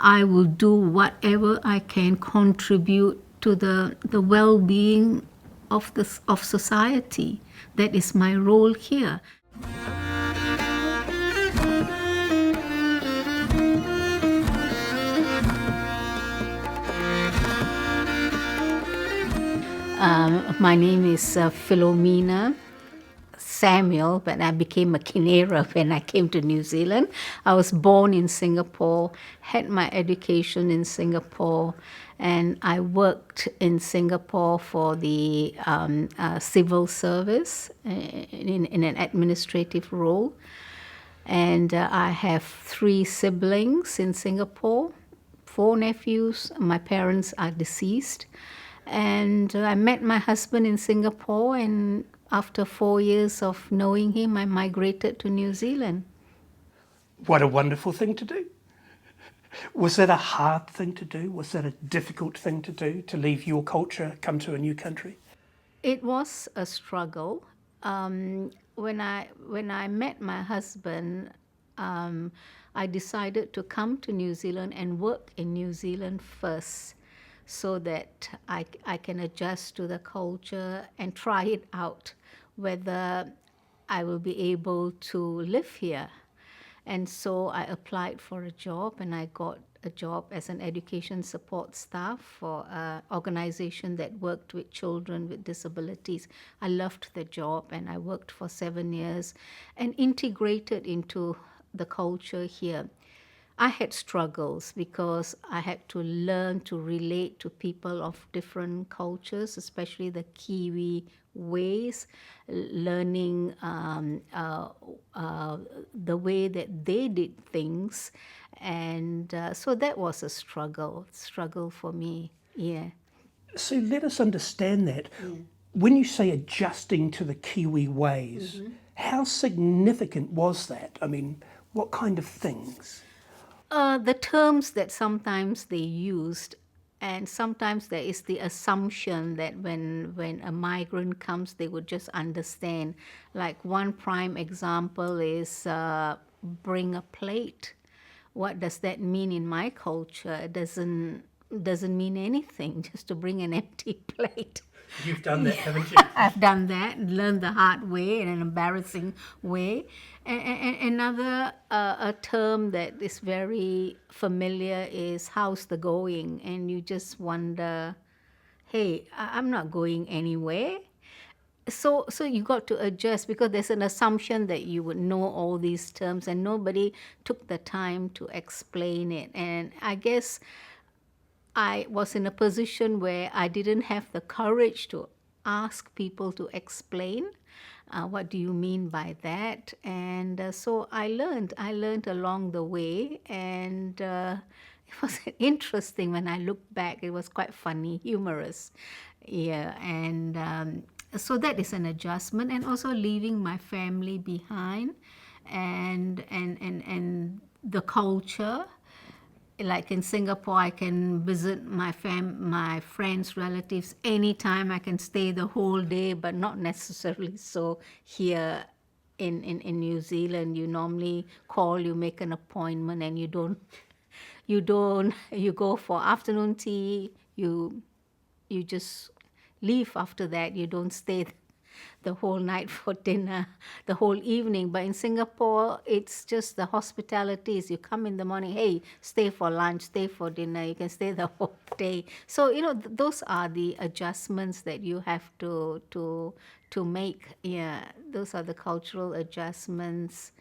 I will do whatever I can contribute to the well-being of society. That is my role here. My name is Philomeno Samuel, but I became a Kinera when I came to New Zealand. I was born in Singapore, had my education in Singapore, and I worked in Singapore for the civil service in an administrative role. And I have 3 siblings in Singapore, 4 nephews. My parents are deceased. And I met my husband in Singapore, and after 4 years of knowing him, I migrated to New Zealand. What a wonderful thing to do. Was that a hard thing to do? Was that a difficult thing to do, to leave your culture, come to a new country? It was a struggle. When I met my husband, I decided to come to New Zealand and work in New Zealand first, so that I can adjust to the culture and try it out, whether I will be able to live here. And so I applied for a job, and I got a job as an education support staff for an organization that worked with children with disabilities. I loved the job, and I worked for 7 years and integrated into the culture here. I had struggles because I had to learn to relate to people of different cultures, especially the Kiwi ways, learning the way that they did things. And so that was a struggle for me, yeah. So let us understand that. Yeah. When you say adjusting to the Kiwi ways, how significant was that? I mean, what kind of things? The terms that sometimes they used, and sometimes there is the assumption that when a migrant comes, they would just understand. Like one prime example is bring a plate. What does that mean in my culture? It doesn't mean anything, just to bring an empty plate. You've done that, haven't you? I've done that and learned the hard way, in an embarrassing way. And another a term that is very familiar is how's the going? And you just wonder, hey, I'm not going anywhere. So you got to adjust, because there's an assumption that you would know all these terms, and nobody took the time to explain it. And I guess I was in a position where I didn't have the courage to ask people to explain what do you mean by that. And so I learned along the way, and it was interesting when I look back. It was quite funny, humorous, yeah. And so that is an adjustment, and also leaving my family behind, and the culture. Like in Singapore, I can visit my friends, relatives anytime. I can stay the whole day, but not necessarily so here in New Zealand. You normally call, you make an appointment, and you go for afternoon tea, you just leave after that. You don't stay the whole night for dinner, the whole evening. But in Singapore, it's just the hospitalities. You come in the morning, hey, stay for lunch, stay for dinner. You can stay the whole day. So, those are the adjustments that you have to make. Yeah, those are the cultural adjustments.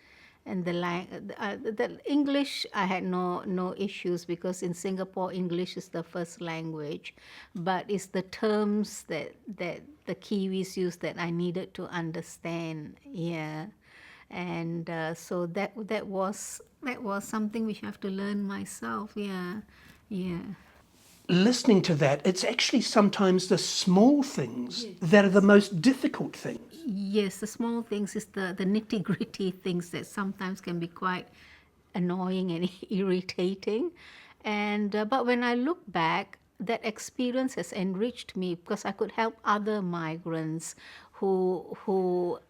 And the English, I had no issues, because in Singapore, English is the first language. But it's the terms that the Kiwis use that I needed to understand. Yeah, and so that was something which I have to learn myself. Yeah. Listening to that, it's actually sometimes the small things that are the most difficult things. Yes, the small things is the nitty-gritty things that sometimes can be quite annoying and irritating. And but when I look back, that experience has enriched me, because I could help other migrants who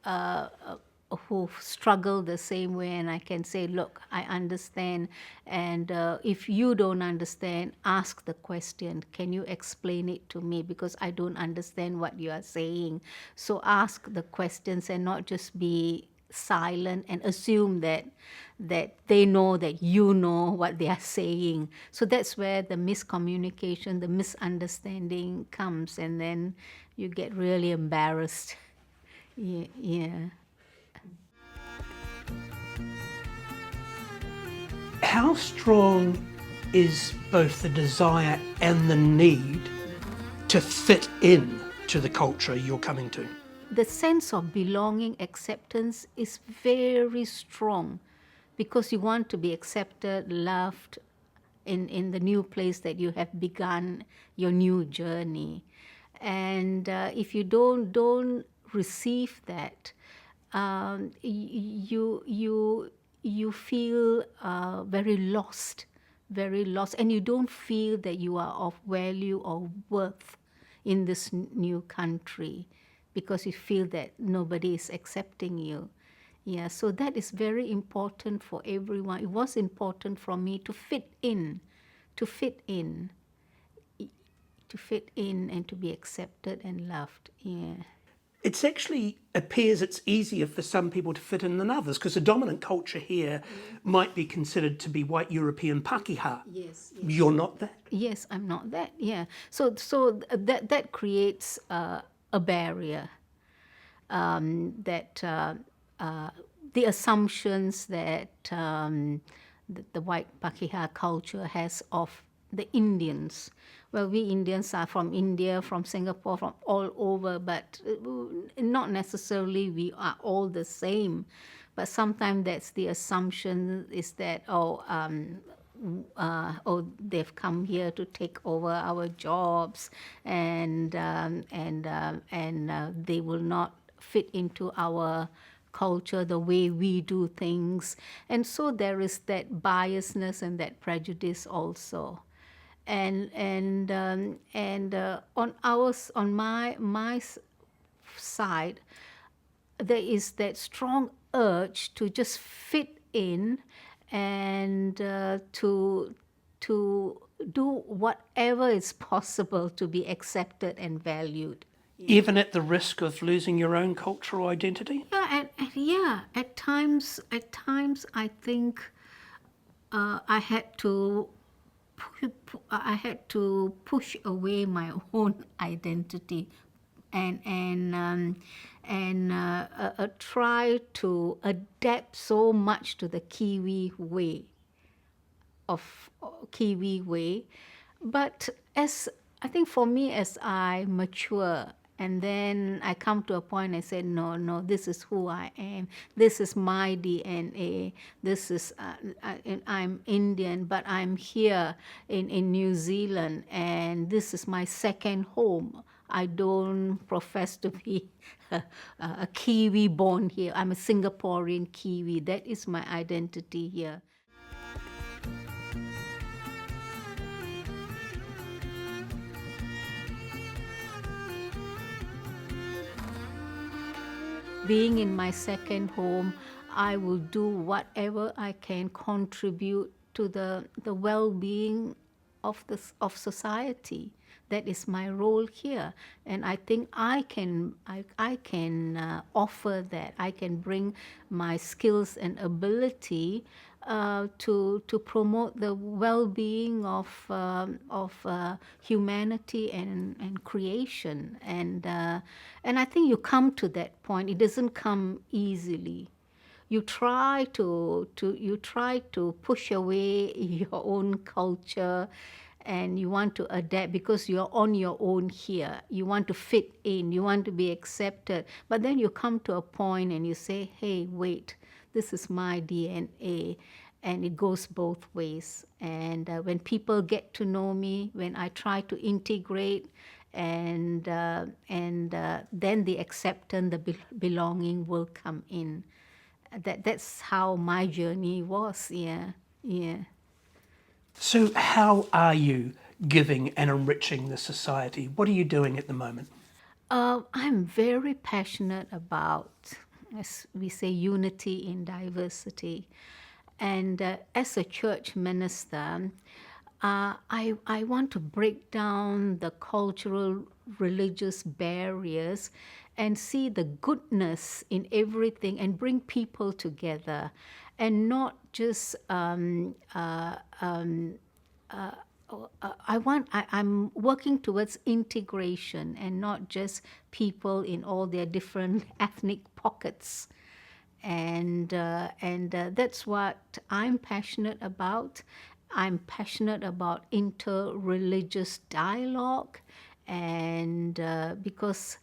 who struggle the same way, and I can say, look, I understand, and if you don't understand, ask the question, can you explain it to me, because I don't understand what you are saying. So ask the questions and not just be silent and assume that they know that you know what they are saying. So that's where the miscommunication, the misunderstanding comes, and then you get really embarrassed. Yeah. How strong is both the desire and the need to fit in to the culture you're coming to? The sense of belonging, acceptance is very strong, because you want to be accepted, loved in the new place that you have begun your new journey. And if you don't receive that, you feel very lost, and you don't feel that you are of value or worth in this new country, because you feel that nobody is accepting you. Yeah, so that is very important for everyone. It was important for me to fit in, to fit in, to fit in, and to be accepted and loved. Yeah. It actually appears it's easier for some people to fit in than others, because the dominant culture here might be considered to be white European Pakeha. Yes. You're not that. Yes, I'm not that. Yeah. So that creates a barrier. That the assumptions that the white Pakeha culture has of the Indians. Well, we Indians are from India, from Singapore, from all over, but not necessarily we are all the same. But sometimes that's the assumption, is that, they've come here to take over our jobs, and they will not fit into our culture the way we do things. And so there is that biasness and that prejudice also. And on my side, there is that strong urge to just fit in, and to do whatever is possible to be accepted and valued. Even at the risk of losing your own cultural identity? At times I think I had to push away my own identity, and try to adapt so much to the Kiwi way. But as I think, for me, as I mature, and then I come to a point, I say, no, this is who I am. This is my DNA. This is, I'm Indian, but I'm here in New Zealand, and this is my second home. I don't profess to be a Kiwi born here. I'm a Singaporean Kiwi. That is my identity here. Being in my second home, I will do whatever I can contribute to the well-being of society. That is my role here, and I think I can offer that. I can bring my skills and ability to promote the well-being of humanity and creation, and I think you come to that point. It doesn't come easily. You try to push away your own culture, and you want to adapt because you're on your own here. You want to fit in, you want to be accepted. But then you come to a point and you say, hey, wait, this is my DNA. And it goes both ways. And when people get to know me, when I try to integrate, and then the acceptance, the belonging will come in. That's how my journey was. Yeah. So how are you giving and enriching the society? What are you doing at the moment? I'm very passionate about as we say, unity in diversity. And as a church minister, I want to break down the cultural, religious barriers and see the goodness in everything and bring people together, and not just I'm working towards integration and not just people in all their different ethnic pockets. And that's what I'm passionate about. I'm passionate about inter-religious dialogue, and because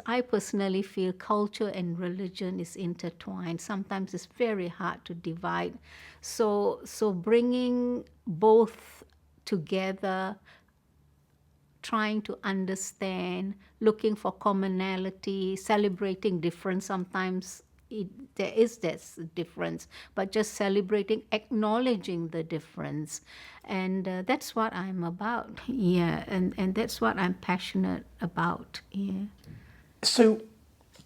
I personally feel culture and religion is intertwined. Sometimes it's very hard to divide. So bringing both together, trying to understand, looking for commonality, celebrating difference. Sometimes there is this difference, but just celebrating, acknowledging the difference. And that's what I'm about. Yeah, and that's what I'm passionate about. Yeah. So,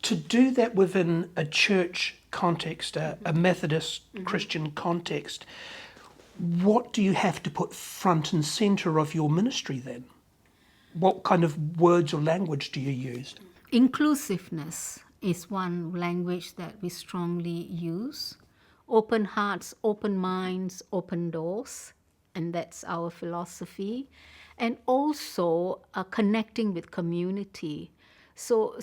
to do that within a church context, a Methodist Christian context, what do you have to put front and centre of your ministry then? What kind of words or language do you use? Inclusiveness is one language that we strongly use. Open hearts, open minds, open doors, and that's our philosophy. And also connecting with community. So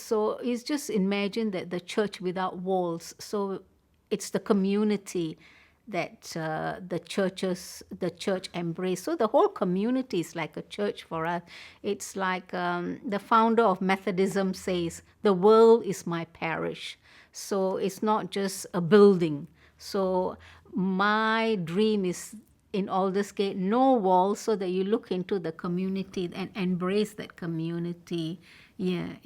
it's just imagine that the church without walls. So it's the community that the church embrace. So the whole community is like a church for us. It's like the founder of Methodism says, the world is my parish. So it's not just a building. So my dream is, in Aldersgate, no walls, so that you look into the community and embrace that community. Yeah.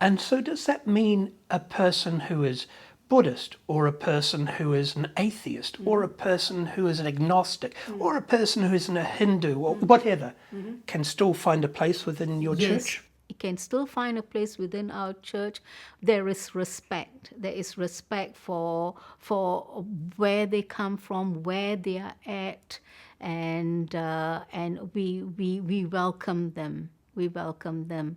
And so, does that mean a person who is Buddhist, or a person who is an atheist, or a person who is an agnostic, or a person who is a Hindu, or whatever, can still find a place within your church? It can still find a place within our church. There is respect. There is respect for where they come from, where they are at, and we welcome them. We welcome them,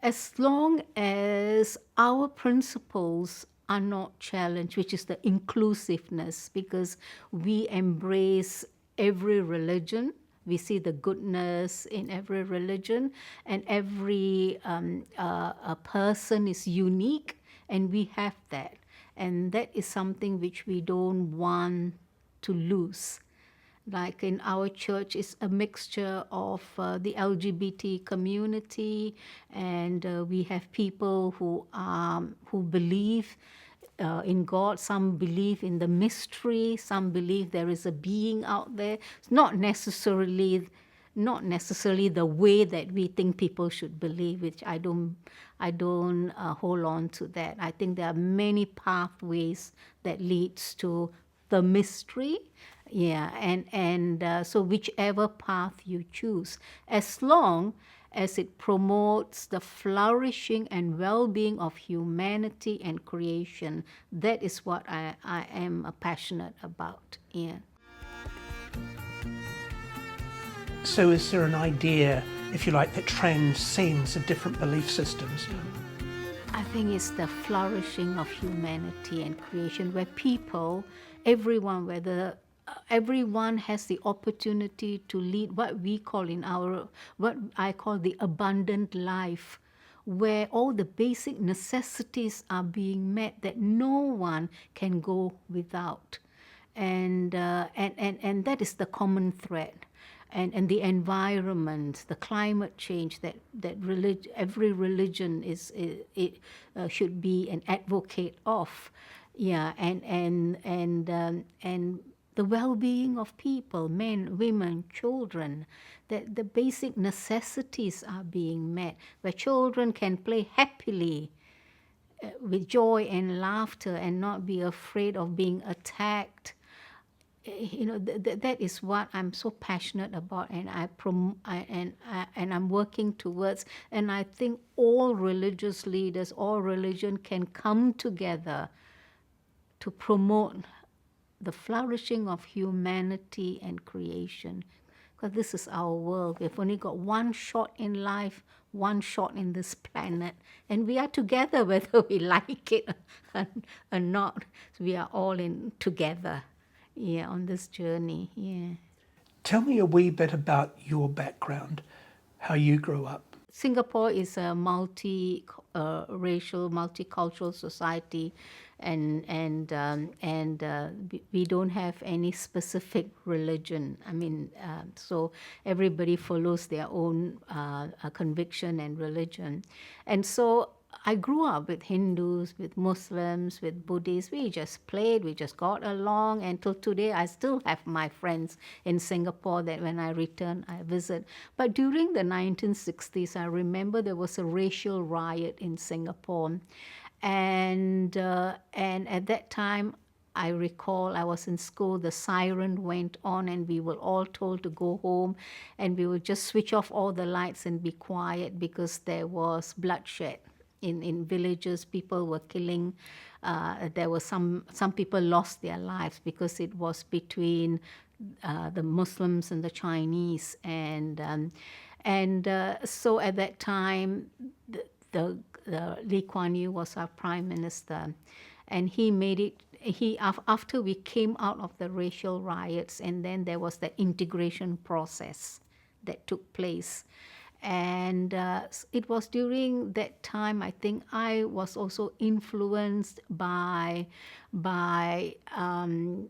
as long as our principles are not challenged, which is the inclusiveness, because we embrace every religion. We see the goodness in every religion, and every a person is unique, and we have that. And that is something which we don't want to lose. Like in our church, is a mixture of the LGBT community, and we have people who believe in God. Some believe in the mystery. Some believe there is a being out there. It's not necessarily the way that we think people should believe, which I don't hold on to that. I think there are many pathways that leads to the mystery. Yeah, and so whichever path you choose, as long as it promotes the flourishing and well-being of humanity and creation, that is what I am passionate about. Yeah. So, is there an idea, if you like, that transcends the different belief systems? I think it's the flourishing of humanity and creation, where people, everyone, everyone has the opportunity to lead what I call the abundant life, where all the basic necessities are being met that no one can go without, and that is the common thread. And the environment, the climate change that every religion should be an advocate of, yeah, and the well-being of people, men, women, children, that the basic necessities are being met, where children can play happily with joy and laughter and not be afraid of being attacked. that is what I'm so passionate about, and and I'm working towards. And I think all religious leaders, all religion can come together to promote the flourishing of humanity and creation. Because this is our world. We've only got one shot in life, one shot in this planet, and we are together whether we like it or not. So we are all in together, yeah, on this journey, yeah. Tell me a wee bit about your background, how you grew up. Singapore is a multi-racial, multicultural society, and we don't have any specific religion. I mean, so everybody follows their own conviction and religion, and so I grew up with Hindus, with Muslims, with Buddhists. We just played, we just got along. Until today, I still have my friends in Singapore that when I return, I visit. But during the 1960s, I remember there was a racial riot in Singapore. And at that time, I recall I was in school, the siren went on, and we were all told to go home, and we would just switch off all the lights and be quiet because there was bloodshed. In villages, people were killing. There were some people lost their lives because it was between the Muslims and the Chinese, and so at that time, the Lee Kuan Yew was our prime minister, and he made it. After we came out of the racial riots, and then there was the integration process that took place. And it was during that time, I think I was also influenced by the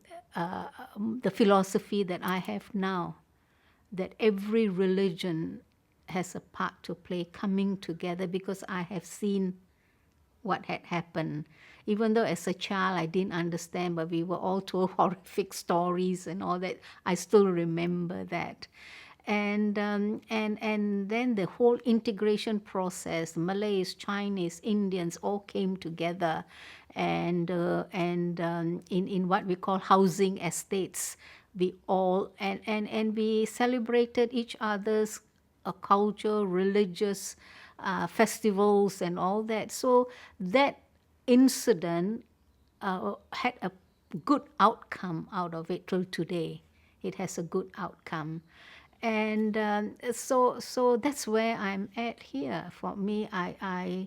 philosophy that I have now, that every religion has a part to play coming together, because I have seen what had happened. Even though as a child I didn't understand, but we were all told horrific stories and all that, I still remember that. And then the whole integration process, Malays, Chinese, Indians all came together, and in what we call housing estates, we all and we celebrated each other's culture, religious festivals and all that. So that incident had a good outcome out of it till today. It has a good outcome. And so that's where I'm at here. For me, I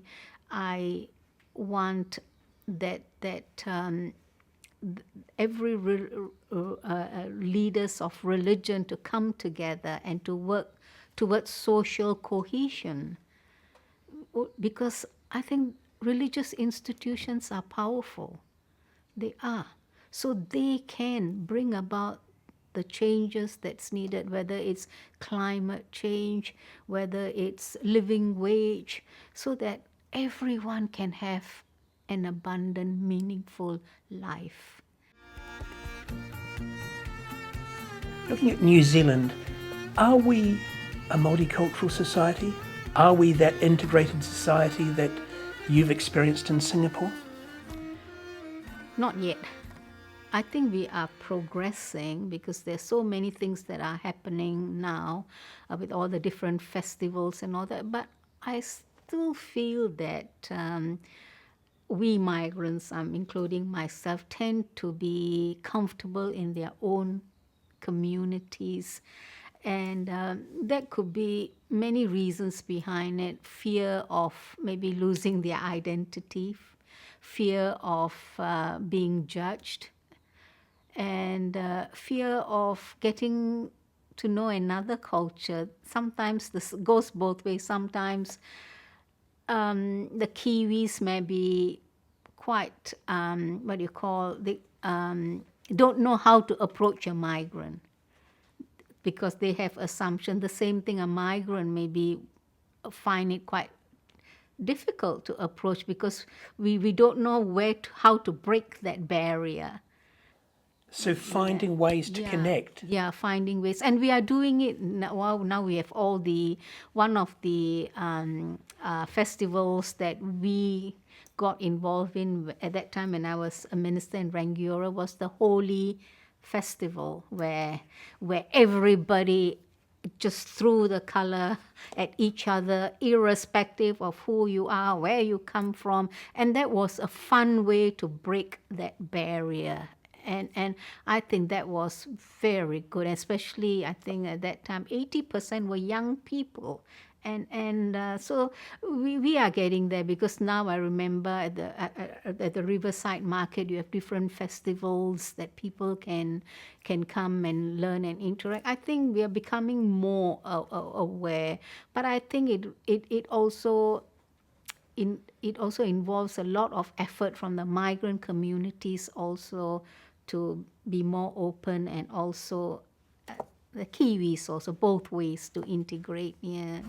want that every leaders of religion to come together and to work towards social cohesion, because I think religious institutions are powerful. They are. So they can bring about the changes that's needed, whether it's climate change, whether it's living wage, so that everyone can have an abundant, meaningful life. Looking at New Zealand, are we a multicultural society? Are we that integrated society that you've experienced in Singapore? Not yet. I think we are progressing, because there's so many things that are happening now with all the different festivals and all that. But I still feel that we migrants, including myself, tend to be comfortable in their own communities. And there could be many reasons behind it. Fear of maybe losing their identity, fear of being judged, and fear of getting to know another culture. Sometimes this goes both ways. Sometimes the Kiwis may be quite, they don't know how to approach a migrant, because they have assumption. The same thing, a migrant maybe find it quite difficult to approach, because we don't know how to break that barrier. So finding ways to connect. Yeah, finding ways. And we are doing it now. Well, now we have one of the festivals that we got involved in at that time when I was a minister in Rangiora was the Holy festival where everybody just threw the color at each other, irrespective of who you are, where you come from, and that was a fun way to break that barrier. And I think that was very good, especially I think at that time 80% were young people, and so we are getting there, because now I remember at the Riverside Market you have different festivals that people can come and learn and interact. I think we are becoming more aware, but I think it also it also involves a lot of effort from the migrant communities also to be more open, and also the Kiwis also, both ways to integrate. Yeah.